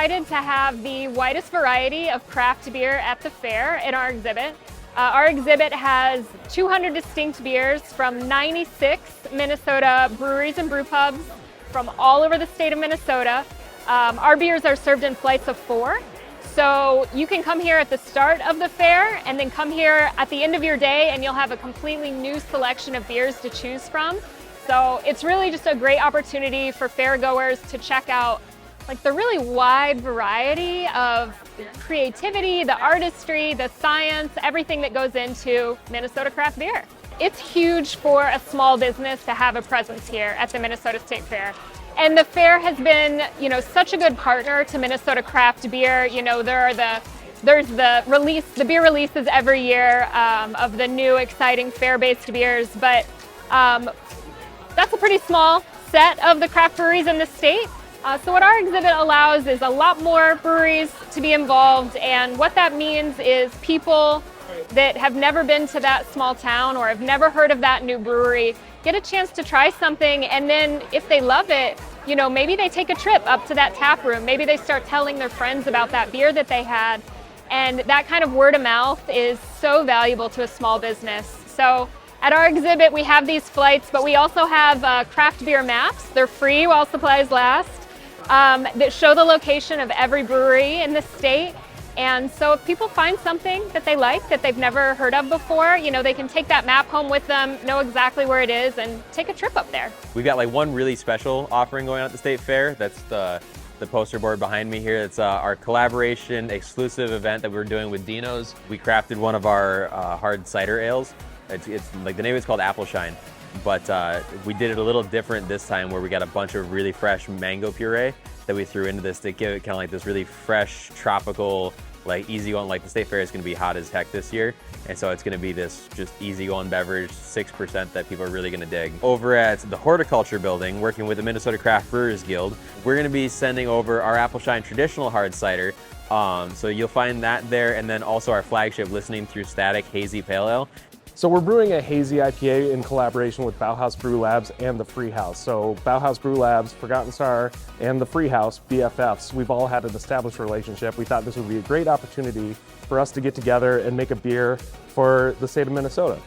excited to have the widest variety of craft beer at the fair in our exhibit. Our exhibit has 200 distinct beers from 96 Minnesota breweries and brew pubs from all over the state of Minnesota. Our beers are served in flights of 4. So you can come here at the start of the fair and then come here at the end of your day and you'll have a completely new selection of beers to choose from. So it's really just a great opportunity for fairgoers to check out like the really wide variety of creativity, the artistry, the science, everything that goes into Minnesota craft beer. It's huge for a small business to have a presence here at the Minnesota State Fair. And the fair has been, such a good partner to Minnesota craft beer. There's the beer releases every year of the new exciting fair-based beers, but that's a pretty small set of the craft breweries in the state. So what our exhibit allows is a lot more breweries to be involved, and what that means is people that have never been to that small town or have never heard of that new brewery get a chance to try something, and then if they love it, maybe they take a trip up to that tap room. Maybe they start telling their friends about that beer that they had, and that kind of word of mouth is so valuable to a small business. So at our exhibit, we have these flights, but we also have craft beer maps. They're free while supplies last, that show the location of every brewery in the state. And so if people find something that they like, that they've never heard of before, they can take that map home with them, know exactly where it is, and take a trip up there. We've got one really special offering going on at the State Fair. That's the poster board behind me here. It's our collaboration exclusive event that we're doing with Dino's. We crafted one of our hard cider ales. It's like the name is called Apple Shine, but we did it a little different this time, where we got a bunch of really fresh mango puree that we threw into this to give it kind of like this really fresh, tropical, easygoing. The State Fair is going to be hot as heck this year, and so it's going to be this just easygoing beverage, 6% that people are really going to dig. Over at the Horticulture Building, working with the Minnesota Craft Brewers Guild, we're going to be sending over our Apple Shine traditional hard cider. So you'll find that there, and then also our flagship Listening Through Static Hazy Pale Ale. So we're brewing a hazy IPA in collaboration with Bauhaus Brew Labs and the Free House. So Bauhaus Brew Labs, Forgotten Star, and the Free House, BFFs, we've all had an established relationship. We thought this would be a great opportunity for us to get together and make a beer for the state of Minnesota.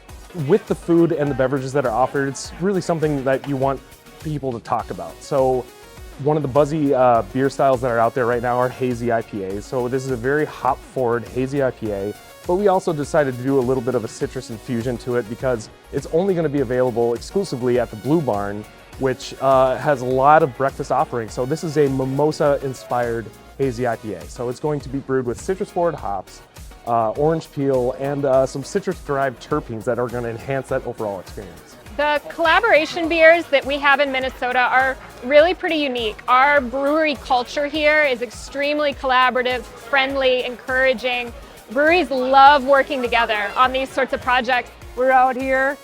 With the food and the beverages that are offered, it's really something that you want people to talk about. So one of the buzzy beer styles that are out there right now are hazy IPAs. So this is a very hop-forward hazy IPA. But we also decided to do a little bit of a citrus infusion to it because it's only going to be available exclusively at the Blue Barn, which has a lot of breakfast offerings. So this is a mimosa-inspired hazy IPA. So it's going to be brewed with citrus-forward hops, orange peel, and some citrus-derived terpenes that are going to enhance that overall experience. The collaboration beers that we have in Minnesota are really pretty unique. Our brewery culture here is extremely collaborative, friendly, encouraging. Breweries love working together on these sorts of projects. We're out here,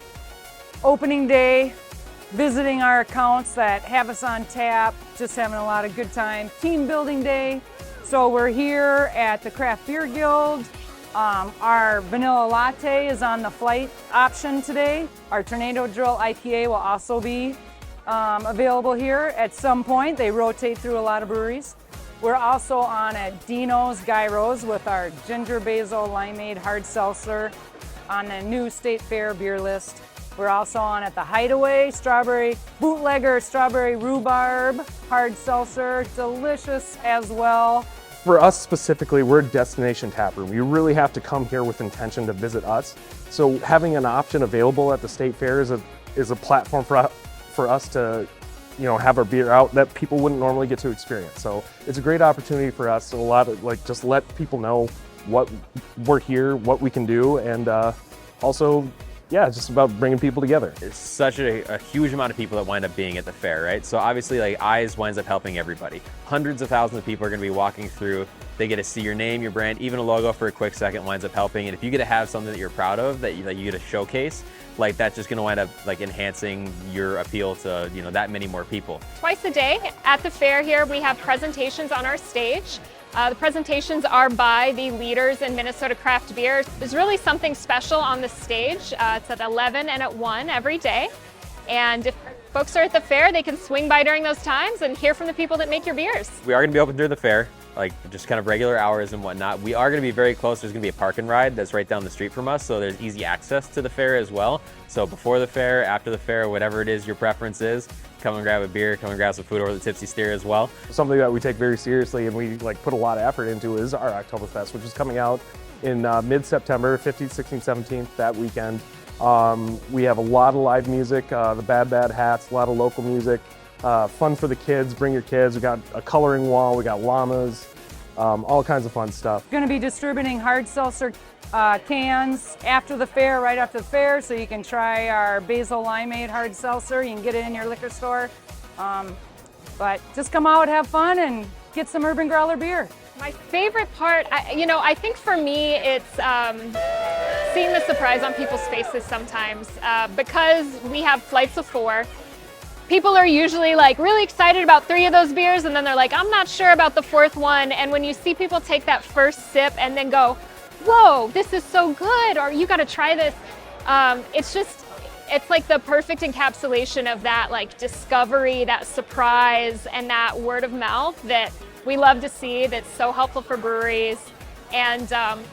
opening day, visiting our accounts that have us on tap, just having a lot of good time. Team building day. So we're here at the Craft Beer Guild. Our vanilla latte is on the flight option today. Our Tornado Drill IPA will also be available here at some point. They rotate through a lot of breweries. We're also on at Dino's Gyros with our ginger basil limeade hard seltzer on the new State Fair beer list. We're also on at the Hideaway strawberry bootlegger strawberry rhubarb hard seltzer, delicious as well. For us specifically, we're a destination tap room. You really have to come here with intention to visit us. So having an option available at the State Fair is a platform for us to have our beer out that people wouldn't normally get to experience. So it's a great opportunity for us, and a lot of just let people know what we're here, what we can do, and also just about bringing people together. It's such a huge amount of people that wind up being at the fair, right? So obviously eyes winds up helping everybody. Hundreds of thousands of people are going to be walking through. They get to see your name, your brand, even a logo for a quick second winds up helping. And if you get to have something that you're proud of, that you get to showcase, that's just going to wind up enhancing your appeal to that many more people. Twice a day at the fair here, we have presentations on our stage. The presentations are by the leaders in Minnesota craft beer. There's really something special on the stage. It's at 11 and at 1 every day. And if folks are at the fair, they can swing by during those times and hear from the people that make your beers. We are going to be open through the fair. like just kind of regular hours and whatnot. We are going to be very close. There's going to be a park and ride that's right down the street from us, so there's easy access to the fair as well. So before the fair, after the fair, whatever it is your preference is, come and grab a beer, come and grab some food over the Tipsy Steer as well. Something that we take very seriously and we like put a lot of effort into is our Oktoberfest, which is coming out in mid-September, 15th, 16th, 17th, that weekend. We have a lot of live music, the Bad Bad Hats, a lot of local music, fun for the kids, bring your kids. We got a coloring wall, we got llamas, all kinds of fun stuff. Going to be distributing hard seltzer cans after the fair, right after the fair, so you can try our basil limeade hard seltzer. You can get it in your liquor store. But just come out, have fun, and get some Urban Growler beer. My favorite part, I think for me, it's seeing the surprise on people's faces sometimes. Because we have flights of 4, people are usually like really excited about 3 of those beers, and then they're like, I'm not sure about the 4th one. And when you see people take that first sip and then go, whoa, this is so good, or you got to try this, it's like the perfect encapsulation of that like discovery, that surprise, and that word of mouth that we love to see, that's so helpful for breweries. And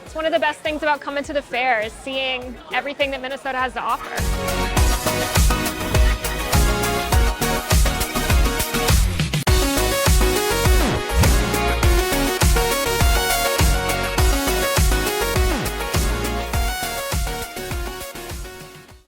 it's one of the best things about coming to the fair is seeing everything that Minnesota has to offer.